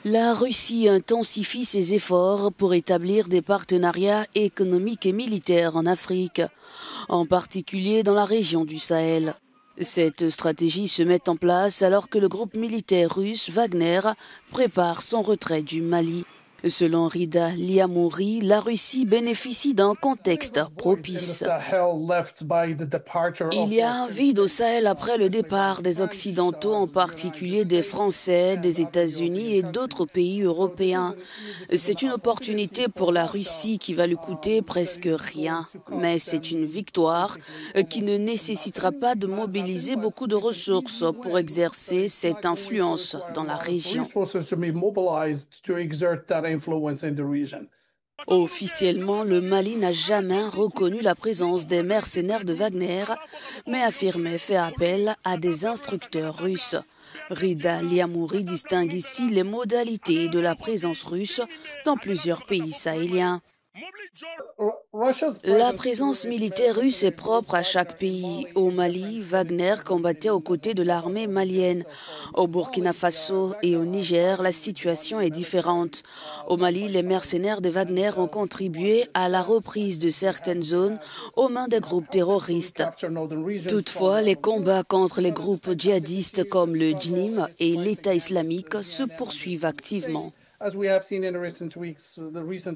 La Russie intensifie ses efforts pour établir des partenariats économiques et militaires en Afrique, en particulier dans la région du Sahel. Cette stratégie se met en place alors que le groupe militaire russe Wagner prépare son retrait du Mali. Selon Rida Liamouri, la Russie bénéficie d'un contexte propice. Il y a un vide au Sahel après le départ des Occidentaux, en particulier des Français, des États-Unis et d'autres pays européens. C'est une opportunité pour la Russie qui va lui coûter presque rien, mais c'est une victoire qui ne nécessitera pas de mobiliser beaucoup de ressources pour exercer cette influence dans la région. Officiellement, le Mali n'a jamais reconnu la présence des mercenaires de Wagner, mais affirmait faire appel à des instructeurs russes. Rida Liamouri distingue ici les modalités de la présence russe dans plusieurs pays sahéliens. La présence militaire russe est propre à chaque pays. Au Mali, Wagner combattait aux côtés de l'armée malienne. Au Burkina Faso et au Niger, la situation est différente. Au Mali, les mercenaires de Wagner ont contribué à la reprise de certaines zones aux mains des groupes terroristes. Toutefois, les combats contre les groupes djihadistes comme le Djinim et l'État islamique se poursuivent activement. As we have seen in the recent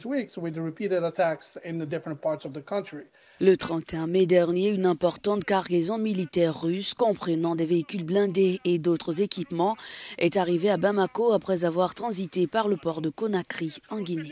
weeks with the repeated attacks in the different parts of the country. Le 31 mai dernier, une importante cargaison militaire russe, comprenant des véhicules blindés et d'autres équipements, est arrivée à Bamako après avoir transité par le port de Conakry, en Guinée.